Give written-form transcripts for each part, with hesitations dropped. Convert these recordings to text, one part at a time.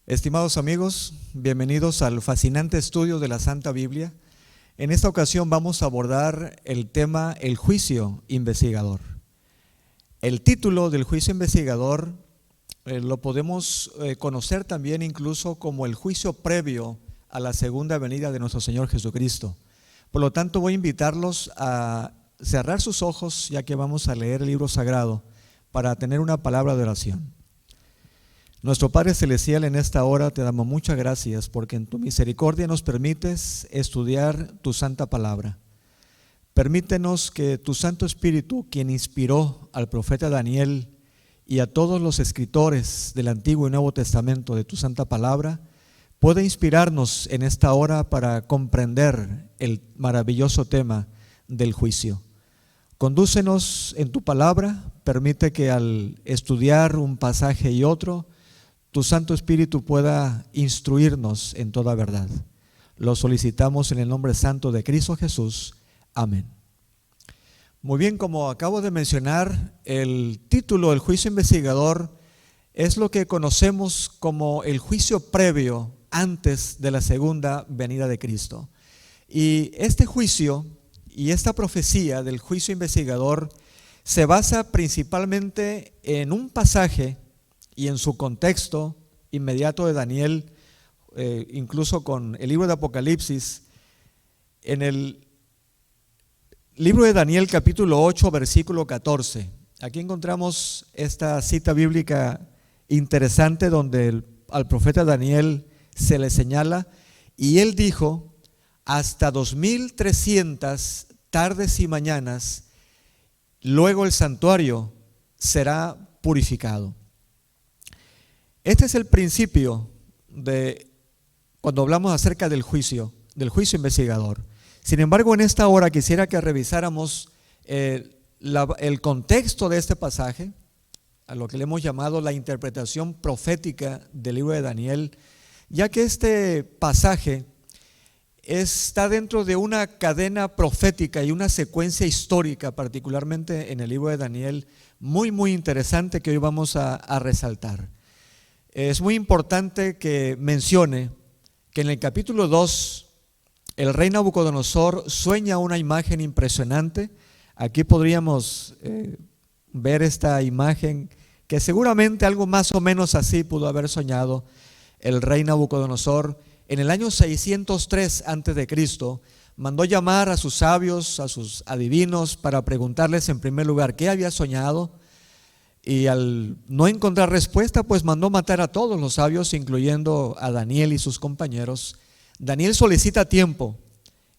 Estimados amigos, bienvenidos al fascinante estudio de la Santa Biblia. En esta ocasión vamos a abordar el tema el juicio investigador. El título del juicio investigador lo podemos conocer también incluso como el juicio previo a la segunda venida de nuestro Señor Jesucristo. Por lo tanto, voy a invitarlos a cerrar sus ojos, ya que vamos a leer el libro sagrado, para tener una palabra de oración. Nuestro Padre Celestial, en esta hora te damos muchas gracias porque en tu misericordia nos permites estudiar tu santa palabra. Permítenos que tu Santo Espíritu, quien inspiró al profeta Daniel y a todos los escritores del Antiguo y Nuevo Testamento de tu santa palabra, pueda inspirarnos en esta hora para comprender el maravilloso tema del juicio. Condúcenos en tu palabra, permite que al estudiar un pasaje y otro, tu Santo Espíritu pueda instruirnos en toda verdad. Lo solicitamos en el nombre santo de Cristo Jesús. Amén. Muy bien, como acabo de mencionar, el título del juicio investigador es lo que conocemos como el juicio previo antes de la segunda venida de Cristo. Y este juicio y esta profecía del juicio investigador se basa principalmente en un pasaje y en su contexto inmediato de Daniel, incluso con el libro de Apocalipsis. En el libro de Daniel capítulo 8 versículo 14, aquí encontramos esta cita bíblica interesante donde al profeta Daniel se le señala, y él dijo: hasta 2300 tardes y mañanas, luego el santuario será purificado. Este es el principio de cuando hablamos acerca del juicio investigador. Sin embargo, en esta hora quisiera que revisáramos el contexto de este pasaje, a lo que le hemos llamado la interpretación profética del libro de Daniel, ya que este pasaje está dentro de una cadena profética y una secuencia histórica, particularmente en el libro de Daniel, muy interesante que hoy vamos a resaltar. Es muy importante que mencione que en el capítulo 2 el rey Nabucodonosor sueña una imagen impresionante. Aquí podríamos ver esta imagen que seguramente algo más o menos así pudo haber soñado el rey Nabucodonosor. En el año 603 a.C. mandó llamar a sus sabios, a sus adivinos, para preguntarles en primer lugar qué había soñado. Y al no encontrar respuesta, pues mandó matar a todos los sabios, incluyendo a Daniel y sus compañeros. Daniel solicita tiempo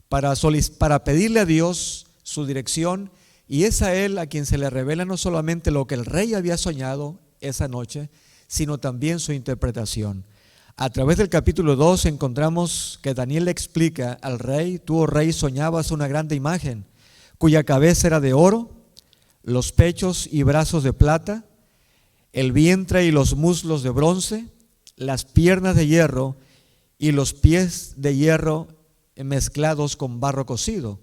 para pedirle a Dios su dirección, y es a él a quien se le revela no solamente lo que el rey había soñado esa noche, sino también su interpretación. A través del capítulo 2 encontramos que Daniel le explica al rey: tú, oh rey, soñabas una grande imagen, cuya cabeza era de oro, los pechos y brazos de plata, el vientre y los muslos de bronce, las piernas de hierro y los pies de hierro mezclados con barro cocido.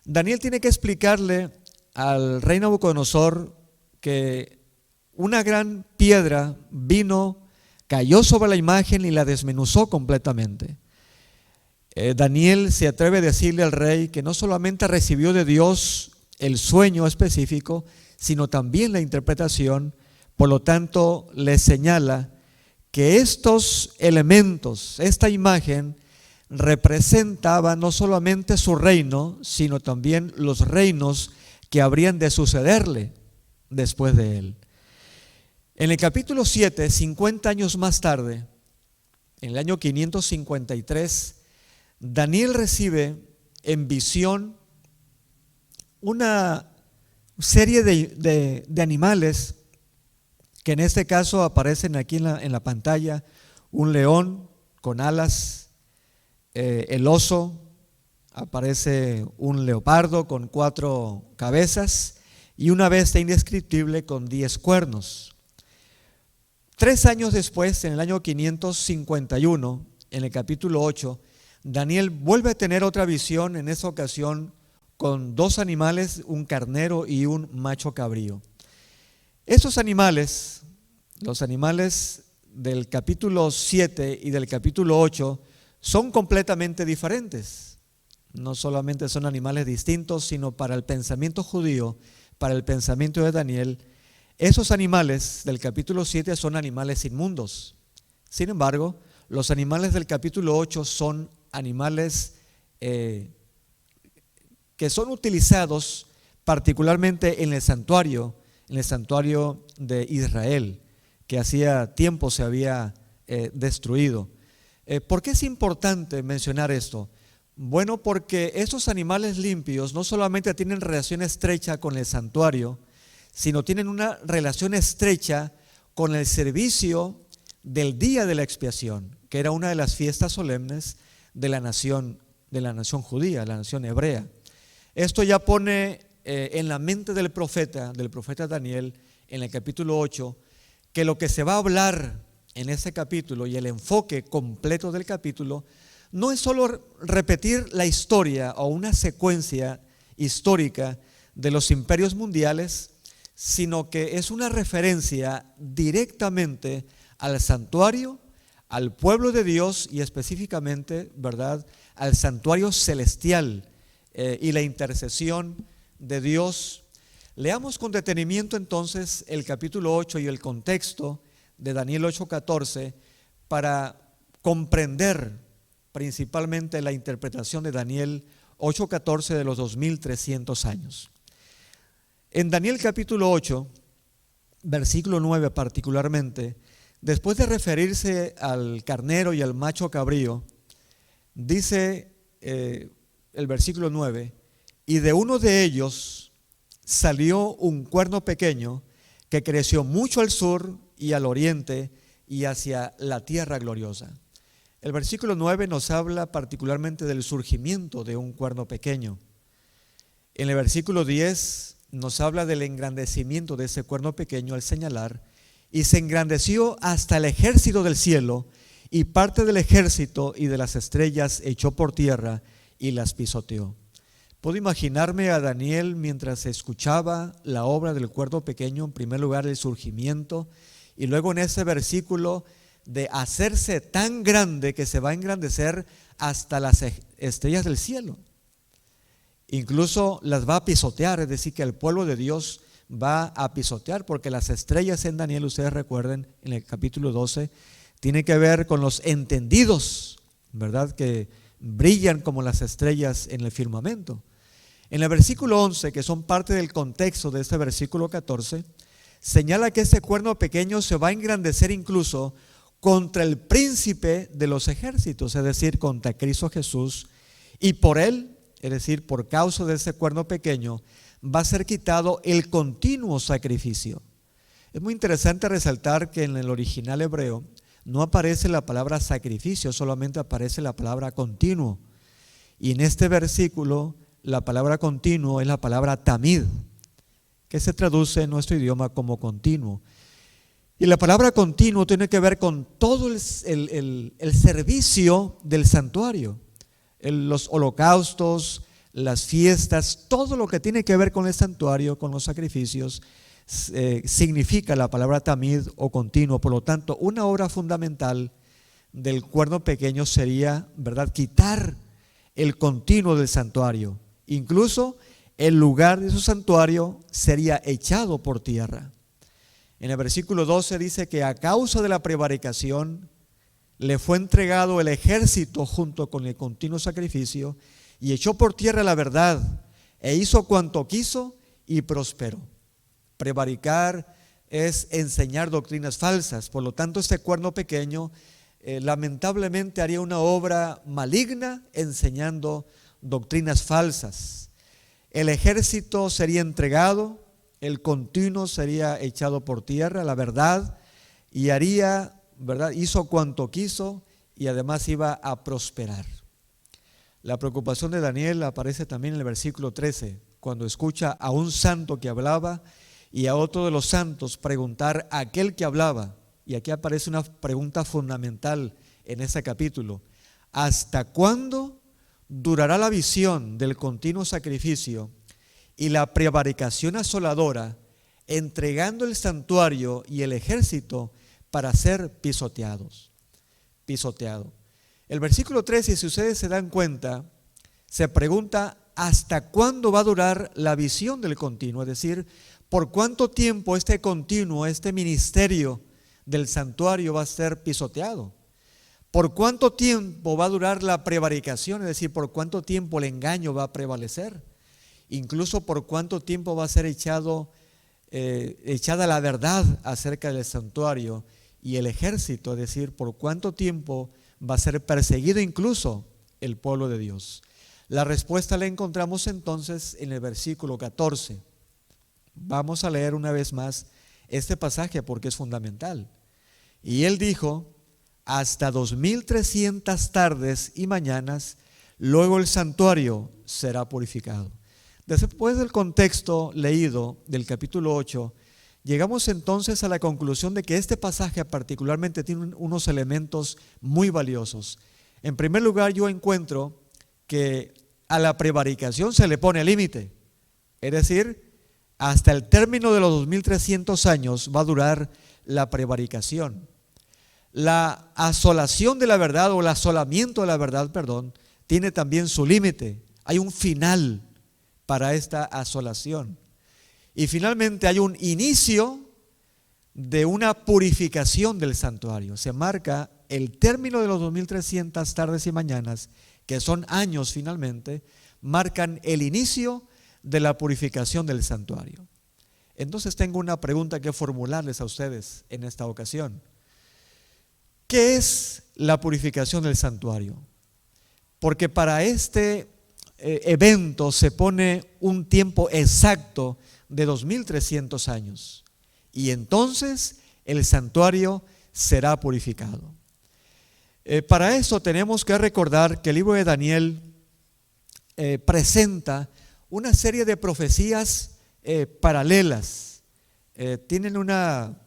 Daniel tiene que explicarle al rey Nabucodonosor que una gran piedra cayó sobre la imagen y la desmenuzó completamente. Daniel se atreve a decirle al rey que no solamente recibió de Dios el sueño específico, sino también la interpretación. Por lo tanto, le señala que estos elementos, esta imagen, representaba no solamente su reino, sino también los reinos que habrían de sucederle después de él. En el capítulo 7, 50 años más tarde, en el año 553, Daniel recibe en visión una serie de animales que en este caso aparecen aquí en la pantalla: un león con alas, el oso, aparece un leopardo con 4 cabezas y una bestia indescriptible con 10 cuernos. 3 años después, en el año 551, en el capítulo 8, Daniel vuelve a tener otra visión, en esa ocasión con 2 animales, un carnero y un macho cabrío. Esos animales, los animales del capítulo 7 y del capítulo 8 son completamente diferentes. No solamente son animales distintos, sino para el pensamiento judío, para el pensamiento de Daniel, esos animales del capítulo 7 son animales inmundos. Sin embargo, los animales del capítulo 8 son animales que son utilizados particularmente en el santuario de Israel, que hacía tiempo se había destruido. ¿Por qué es importante mencionar esto? Bueno, porque esos animales limpios no solamente tienen relación estrecha con el santuario, sino tienen una relación estrecha con el servicio del día de la expiación, que era una de las fiestas solemnes de la nación judía, la nación hebrea. Esto ya pone en la mente del profeta Daniel, en el capítulo 8, que lo que se va a hablar en ese capítulo y el enfoque completo del capítulo no es solo repetir la historia o una secuencia histórica de los imperios mundiales, sino que es una referencia directamente al santuario, al pueblo de Dios y específicamente, ¿verdad?, al santuario celestial y la intercesión de Dios. Leamos con detenimiento entonces el capítulo 8 y el contexto de Daniel 8:14 para comprender principalmente la interpretación de Daniel 8:14 de los 2300 años. En Daniel capítulo 8, versículo 9 particularmente, después de referirse al carnero y al macho cabrío, dice el versículo 9, y de uno de ellos salió un cuerno pequeño que creció mucho al sur y al oriente y hacia la tierra gloriosa. El versículo 9 nos habla particularmente del surgimiento de un cuerno pequeño. En el versículo 10 nos habla del engrandecimiento de ese cuerno pequeño al señalar, y se engrandeció hasta el ejército del cielo, y parte del ejército y de las estrellas echó por tierra y las pisoteó. Puedo imaginarme a Daniel mientras escuchaba la obra del cuerno pequeño, en primer lugar el surgimiento, y luego en ese versículo de hacerse tan grande que se va a engrandecer hasta las estrellas del cielo. Incluso las va a pisotear, es decir, que el pueblo de Dios va a pisotear, porque las estrellas en Daniel, ustedes recuerden, en el capítulo 12, tiene que ver con los entendidos, ¿verdad?, que brillan como las estrellas en el firmamento. En el versículo 11, que son parte del contexto de este versículo 14, señala que este cuerno pequeño se va a engrandecer incluso contra el príncipe de los ejércitos, es decir, contra Cristo Jesús, y por él, es decir, por causa de ese cuerno pequeño, va a ser quitado el continuo sacrificio. Es muy interesante resaltar que en el original hebreo no aparece la palabra sacrificio, solamente aparece la palabra continuo. Y en este versículo, la palabra continuo es la palabra tamid, que se traduce en nuestro idioma como continuo. Y la palabra continuo tiene que ver con todo el servicio del santuario, los holocaustos, las fiestas, todo lo que tiene que ver con el santuario, con los sacrificios, significa la palabra tamid o continuo. Por lo tanto, una obra fundamental del cuerno pequeño sería, ¿verdad?, quitar el continuo del santuario. Incluso el lugar de su santuario sería echado por tierra. En el versículo 12 dice que a causa de la prevaricación le fue entregado el ejército junto con el continuo sacrificio, y echó por tierra la verdad, e hizo cuanto quiso y prosperó. Prevaricar es enseñar doctrinas falsas. Por lo tanto, este cuerno pequeño lamentablemente haría una obra maligna enseñando doctrinas falsas. El ejército sería entregado, el continuo sería echado por tierra, la verdad, y haría, ¿verdad?, hizo cuanto quiso y además iba a prosperar. La preocupación de Daniel aparece también en el versículo 13, cuando escucha a un santo que hablaba y a otro de los santos preguntar a aquel que hablaba. Y aquí aparece una pregunta fundamental en ese capítulo: ¿hasta cuándo durará la visión del continuo sacrificio y la prevaricación asoladora, entregando el santuario y el ejército para ser pisoteados. Pisoteado. El versículo 13, si ustedes se dan cuenta, se pregunta ¿hasta cuándo va a durar la visión del continuo? Es decir, ¿por cuánto tiempo este continuo, este ministerio del santuario va a ser pisoteado? ¿Por cuánto tiempo va a durar la prevaricación? Es decir, ¿por cuánto tiempo el engaño va a prevalecer? Incluso ¿por cuánto tiempo va a ser echada la verdad acerca del santuario y el ejército? Es decir, ¿por cuánto tiempo va a ser perseguido incluso el pueblo de Dios? La respuesta la encontramos entonces en el versículo 14. Vamos a leer una vez más este pasaje porque es fundamental. Y él dijo: hasta 2300 tardes y mañanas, luego el santuario será purificado. Después del contexto leído del capítulo 8, llegamos entonces a la conclusión de que este pasaje particularmente tiene unos elementos muy valiosos. En primer lugar, yo encuentro que a la prevaricación se le pone límite, es decir, hasta el término de los 2300 años va a durar la prevaricación. La asolación de la verdad, o el asolamiento de la verdad, tiene también su límite. Hay un final para esta asolación. Y finalmente hay un inicio de una purificación del santuario. Se marca el término de los 2300 tardes y mañanas, que son años finalmente, marcan el inicio de la purificación del santuario. Entonces tengo una pregunta que formularles a ustedes en esta ocasión. ¿Qué es la purificación del santuario? Porque para este evento se pone un tiempo exacto de 2300 años. Y entonces el santuario será purificado. Para eso tenemos que recordar que el libro de Daniel presenta una serie de profecías paralelas. Tienen una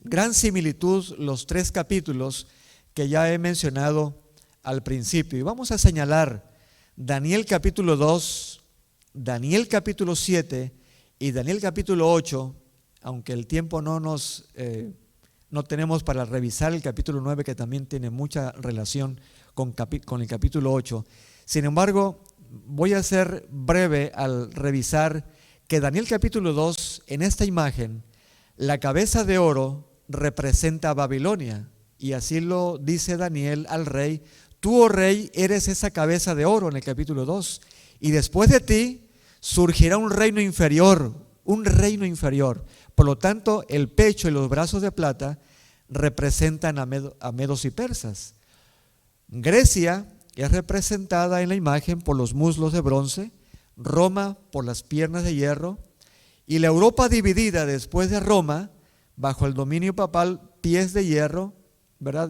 gran similitud los 3 capítulos que ya he mencionado al principio. Y vamos a señalar Daniel capítulo 2, Daniel capítulo 7 y Daniel capítulo 8, aunque el tiempo no tenemos para revisar el capítulo 9, que también tiene mucha relación con el capítulo 8. Sin embargo, voy a ser breve al revisar que Daniel capítulo 2, en esta imagen, la cabeza de oro representa a Babilonia, y así lo dice Daniel al rey: tú, oh rey, eres esa cabeza de oro, en el capítulo 2, y después de ti surgirá un reino inferior. Por lo tanto, el pecho y los brazos de plata representan a medos y persas. Grecia es representada en la imagen por los muslos de bronce, Roma por las piernas de hierro, y la Europa dividida después de Roma, bajo el dominio papal, pies de hierro,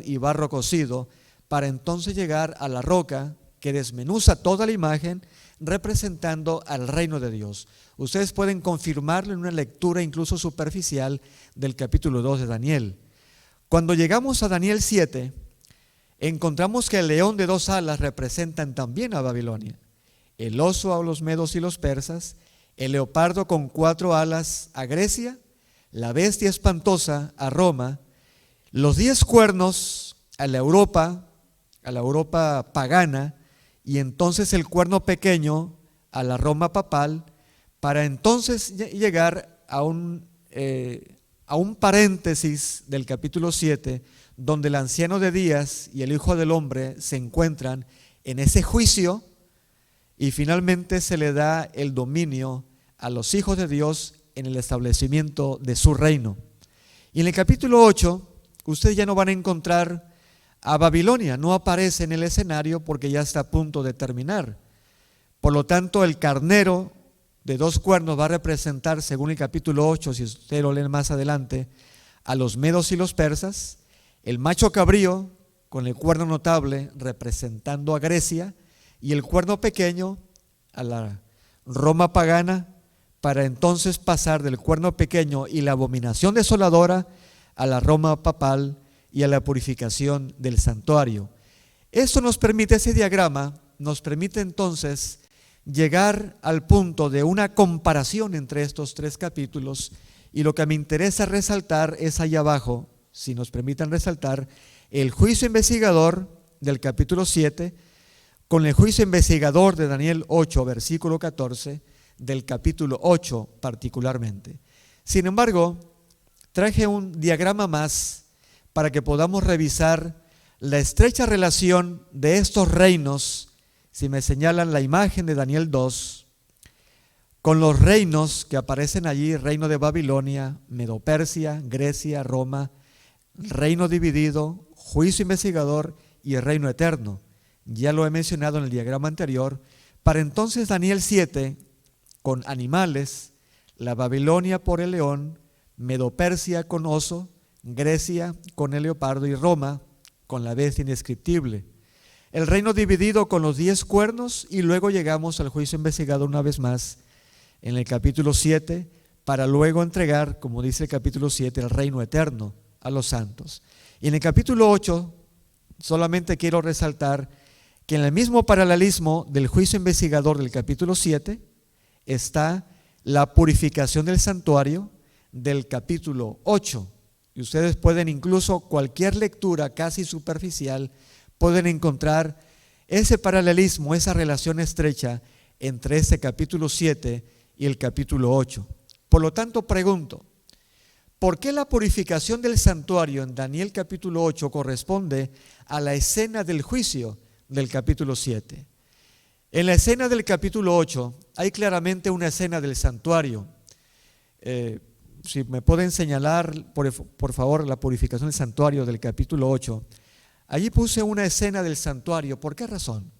y barro cocido, para entonces llegar a la roca que desmenuza toda la imagen, representando al reino de Dios. Ustedes pueden confirmarlo en una lectura incluso superficial del capítulo 2 de Daniel. Cuando llegamos a Daniel 7, encontramos que el león de 2 alas representan también a Babilonia, el oso a los medos y los persas, el leopardo con 4 alas a Grecia, la bestia espantosa a Roma, los 10 cuernos a la Europa pagana, y entonces el cuerno pequeño a la Roma papal, para entonces llegar a un paréntesis del capítulo 7, donde el anciano de días y el Hijo del Hombre se encuentran en ese juicio, y finalmente se le da el dominio a los hijos de Dios en el establecimiento de su reino. Y en el capítulo 8, ustedes ya no van a encontrar a Babilonia, no aparece en el escenario porque ya está a punto de terminar. Por lo tanto, el carnero de 2 cuernos va a representar, según el capítulo 8, si ustedes lo leen más adelante, a los medos y los persas, el macho cabrío con el cuerno notable representando a Grecia, y el cuerno pequeño a la Roma pagana, para entonces pasar del cuerno pequeño y la abominación desoladora a la Roma papal y a la purificación del santuario. Esto nos permite, ese diagrama nos permite entonces llegar al punto de una comparación entre estos 3 capítulos, y lo que me interesa resaltar es ahí abajo, si nos permitan resaltar, el juicio investigador del capítulo 7 con el juicio investigador de Daniel 8, versículo 14, del capítulo 8 particularmente. Sin embargo, traje un diagrama más para que podamos revisar la estrecha relación de estos reinos, si me señalan la imagen de Daniel 2, con los reinos que aparecen allí: reino de Babilonia, Medo-Persia, Grecia, Roma, reino dividido, juicio investigador y el reino eterno. Ya lo he mencionado en el diagrama anterior. Para entonces Daniel 7, con animales, la Babilonia por el león, Medo-Persia con oso, Grecia con el leopardo y Roma con la bestia indescriptible. El reino dividido con los 10 cuernos, y luego llegamos al juicio investigador una vez más en el capítulo 7, para luego entregar, como dice el capítulo 7, el reino eterno a los santos. Y en el capítulo 8 solamente quiero resaltar que en el mismo paralelismo del juicio investigador del capítulo 7 está la purificación del santuario del capítulo 8. Y ustedes pueden, incluso cualquier lectura casi superficial, pueden encontrar ese paralelismo, esa relación estrecha entre este capítulo 7 y el capítulo 8. Por lo tanto, pregunto, ¿por qué la purificación del santuario en Daniel capítulo 8 corresponde a la escena del juicio del capítulo 7? En la escena del capítulo 8 hay claramente una escena del santuario. Si me pueden señalar, por favor, la purificación del santuario del capítulo 8. Allí puse una escena del santuario. ¿Por qué razón?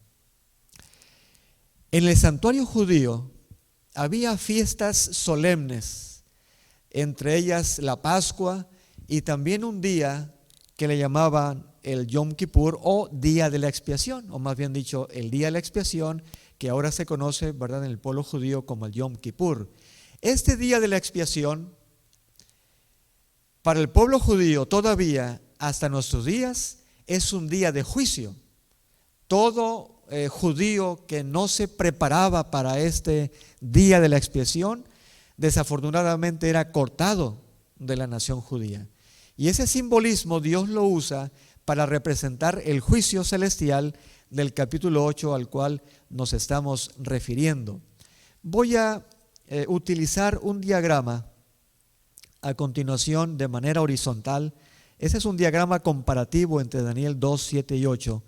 En el santuario judío había fiestas solemnes, entre ellas la Pascua y también un día que le llamaban el Yom Kippur, o día de la expiación, o más bien dicho, el día de la expiación, que ahora se conoce, ¿verdad?, en el pueblo judío como el Yom Kippur. Este día de la expiación, para el pueblo judío todavía hasta nuestros días, es un día de juicio. Todo judío que no se preparaba para este día de la expiación, desafortunadamente era cortado de la nación judía. Y ese simbolismo Dios lo usa para representar el juicio celestial del capítulo 8 al cual nos estamos refiriendo. Voy a utilizar un diagrama a continuación de manera horizontal. Ese es un diagrama comparativo entre Daniel 2, 7 y 8.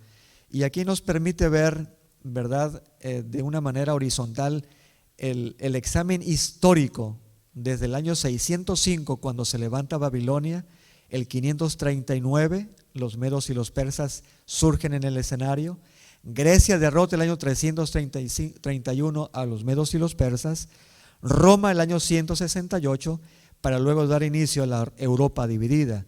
Y aquí nos permite ver, ¿verdad?, de una manera horizontal el examen histórico desde el año 605, cuando se levanta Babilonia, el 539, los medos y los persas surgen en el escenario. Grecia derrota el año 331 a los medos y los persas. Roma el año 168, para luego dar inicio a la Europa dividida.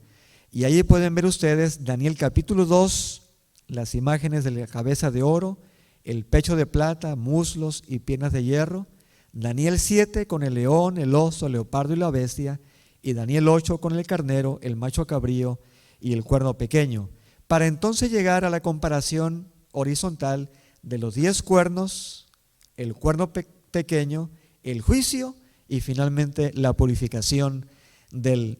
Y allí pueden ver ustedes Daniel capítulo 2, las imágenes de la cabeza de oro, el pecho de plata, muslos y piernas de hierro. Daniel 7 con el león, el oso, el leopardo y la bestia. Y Daniel 8 con el carnero, el macho cabrío y el cuerno pequeño. Para entonces llegar a la comparación horizontal de los 10 cuernos, el cuerno pequeño, el juicio y finalmente la purificación del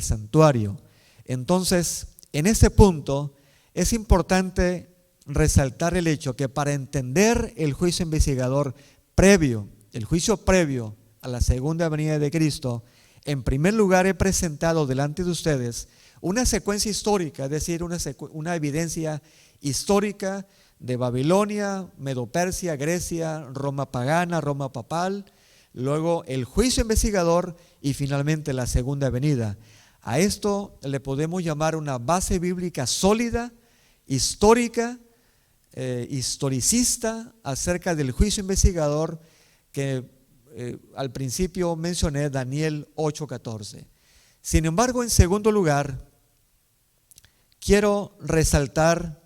santuario. Entonces, en este punto es importante resaltar el hecho que para entender el juicio investigador previo, el juicio previo a la segunda venida de Cristo, en primer lugar he presentado delante de ustedes una secuencia histórica, es decir, una evidencia histórica de Babilonia, Medo-Persia, Grecia, Roma pagana, Roma papal, luego el juicio investigador y finalmente la segunda venida. A esto le podemos llamar una base bíblica sólida, histórica, historicista acerca del juicio investigador que al principio mencioné, Daniel 8:14. Sin embargo, en segundo lugar, quiero resaltar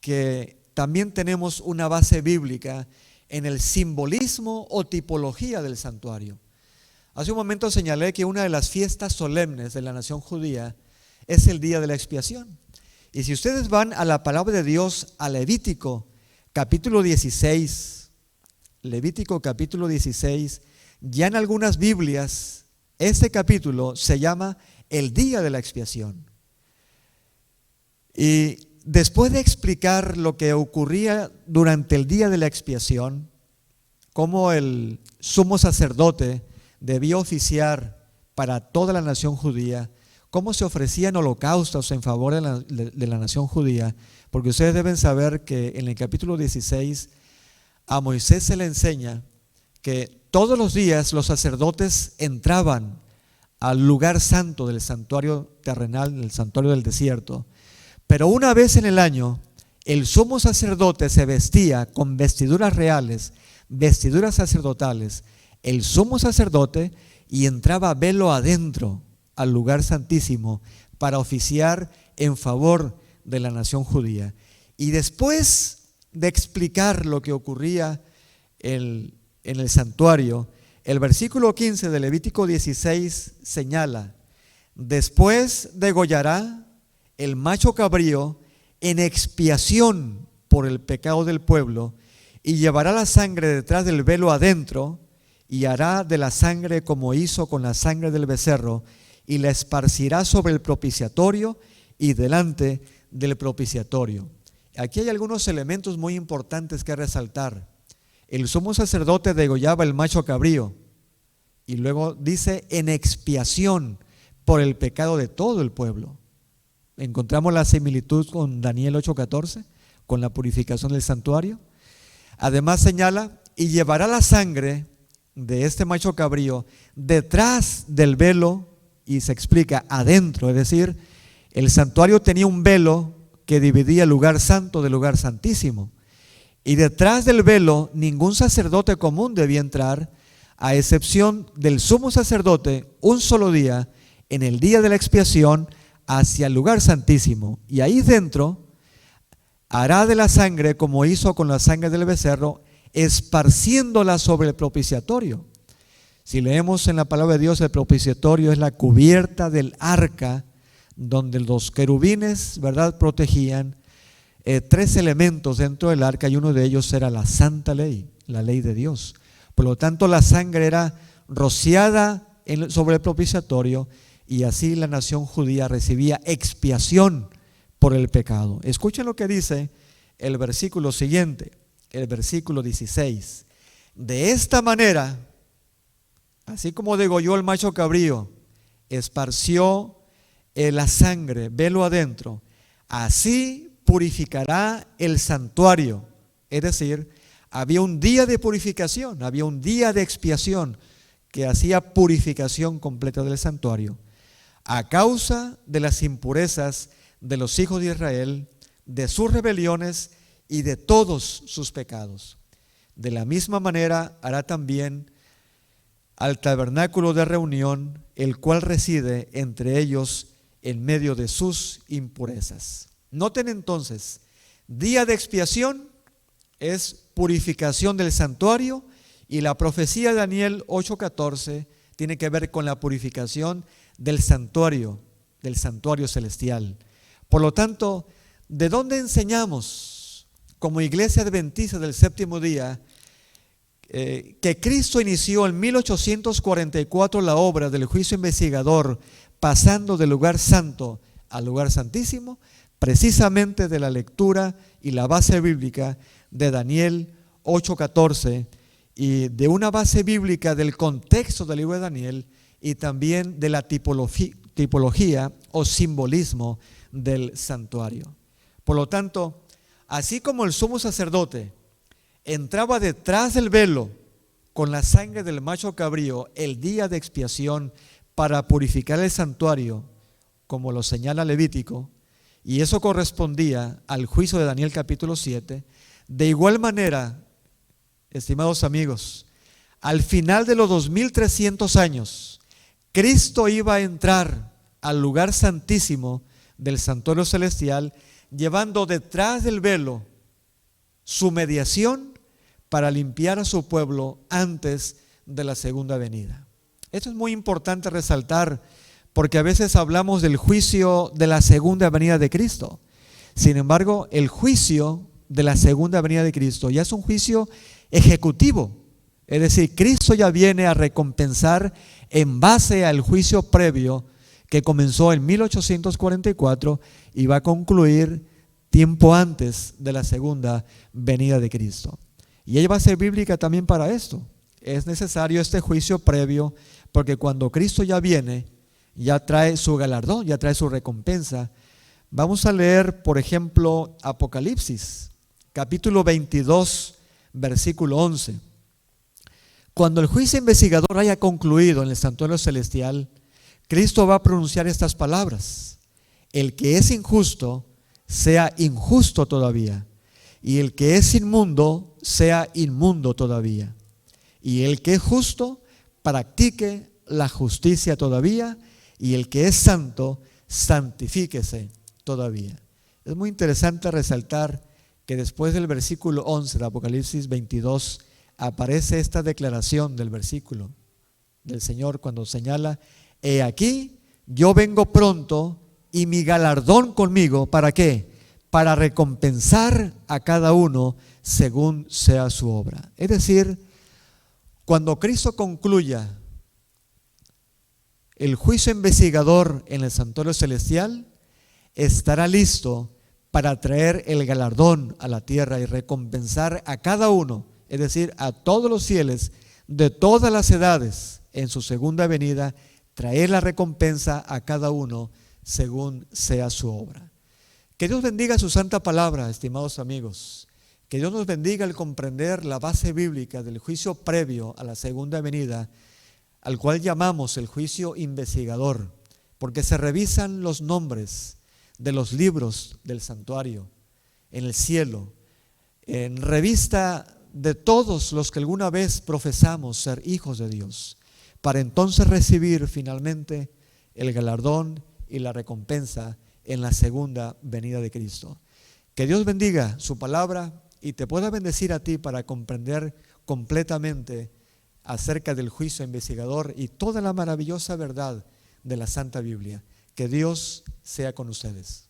que también tenemos una base bíblica en el simbolismo o tipología del santuario. Hace un momento señalé que una de las fiestas solemnes de la nación judía es el día de la expiación. Y si ustedes van a la palabra de Dios, a Levítico capítulo 16, Levítico capítulo 16, ya en algunas Biblias este capítulo se llama el día de la expiación. Y después de explicar lo que ocurría durante el día de la expiación, cómo el sumo sacerdote debía oficiar para toda la nación judía, cómo se ofrecían holocaustos en favor de la nación judía, porque ustedes deben saber que en el capítulo 16 a Moisés se le enseña que todos los días los sacerdotes entraban al lugar santo del santuario terrenal, el santuario del desierto, pero una vez en el año el sumo sacerdote se vestía con vestiduras reales, vestiduras sacerdotales, el sumo sacerdote, y entraba velo adentro al lugar santísimo para oficiar en favor de la nación judía. Y después de explicar lo que ocurría en el santuario, el versículo 15 de Levítico 16 señala: después degollará el macho cabrío en expiación por el pecado del pueblo, y llevará la sangre detrás del velo adentro, y hará de la sangre como hizo con la sangre del becerro, y la esparcirá sobre el propiciatorio y delante del propiciatorio. Aquí hay algunos elementos muy importantes que resaltar. El sumo sacerdote degollaba el macho cabrío, y luego dice en expiación por el pecado de todo el pueblo. Encontramos la similitud con Daniel 8:14, con la purificación del santuario. Además señala: y llevará la sangre de este macho cabrío detrás del velo, y se explica adentro, es decir, el santuario tenía un velo que dividía el lugar santo del lugar santísimo, y detrás del velo ningún sacerdote común debía entrar, a excepción del sumo sacerdote, un solo día, en el día de la expiación, hacia el lugar santísimo, y ahí dentro hará de la sangre como hizo con la sangre del becerro, esparciéndola sobre el propiciatorio. Si leemos en la palabra de Dios, el propiciatorio es la cubierta del arca donde los querubines, ¿verdad?, protegían tres elementos dentro del arca, y uno de ellos era la santa ley, la ley de Dios. Por lo tanto, la sangre era rociada sobre el propiciatorio, y así la nación judía recibía expiación por el pecado. Escuchen lo que dice el versículo siguiente, el versículo 16. De esta manera, así como degolló el macho cabrío, esparció la sangre, velo adentro, así purificará el santuario. Es decir, había un día de purificación, había un día de expiación que hacía purificación completa del santuario, a causa de las impurezas de los hijos de Israel, de sus rebeliones y de todos sus pecados. De la misma manera hará también al tabernáculo de reunión, el cual reside entre ellos en medio de sus impurezas. Noten entonces, día de expiación es purificación del santuario, y la profecía de Daniel 8:14 tiene que ver con la purificación del santuario celestial. Por lo tanto, ¿de dónde enseñamos como iglesia adventista del séptimo día que Cristo inició en 1844 la obra del juicio investigador, pasando del lugar santo al lugar santísimo? Precisamente de la lectura y la base bíblica de Daniel 8:14, y de una base bíblica del contexto del libro de Daniel, y también de la tipología o simbolismo del santuario. Por lo tanto, así como el sumo sacerdote entraba detrás del velo con la sangre del macho cabrío el día de expiación para purificar el santuario, como lo señala Levítico, y eso correspondía al juicio de Daniel capítulo 7, de igual manera, estimados amigos, al final de los 2300 años, Cristo iba a entrar al lugar santísimo del santuario celestial, llevando detrás del velo su mediación para limpiar a su pueblo antes de la segunda venida. Esto es muy importante resaltar, porque a veces hablamos del juicio de la segunda venida de Cristo. Sin embargo, el juicio de la segunda venida de Cristo ya es un juicio ejecutivo. Es decir, Cristo ya viene a recompensar en base al juicio previo que comenzó en 1844 y va a concluir tiempo antes de la segunda venida de Cristo. Y ella va a ser bíblica también para esto. Es necesario este juicio previo, porque cuando Cristo ya viene, ya trae su galardón, ya trae su recompensa. Vamos a leer, por ejemplo, Apocalipsis, capítulo 22, versículo 11. Cuando el juicio investigador haya concluido en el santuario celestial, Cristo va a pronunciar estas palabras: el que es injusto, sea injusto todavía, y el que es inmundo, sea inmundo todavía, y el que es justo, practique la justicia todavía, y el que es santo, santifíquese todavía. Es muy interesante resaltar que después del versículo 11 de Apocalipsis 22 aparece esta declaración del versículo del Señor cuando señala: he aquí, yo vengo pronto y mi galardón conmigo. ¿Para qué? Para recompensar a cada uno según sea su obra. Es decir, cuando Cristo concluya el juicio investigador en el santuario celestial, estará listo para traer el galardón a la tierra y recompensar a cada uno, es decir, a todos los fieles de todas las edades en su segunda venida, traer la recompensa a cada uno según sea su obra. Que Dios bendiga su santa palabra, estimados amigos. Que Dios nos bendiga al comprender la base bíblica del juicio previo a la segunda venida, al cual llamamos el juicio investigador, porque se revisan los nombres de los libros del santuario en el cielo, en revista de todos los que alguna vez profesamos ser hijos de Dios, para entonces recibir finalmente el galardón y la recompensa en la segunda venida de Cristo. Que Dios bendiga su palabra y te pueda bendecir a ti para comprender completamente acerca del juicio investigador y toda la maravillosa verdad de la Santa Biblia. Que Dios sea con ustedes.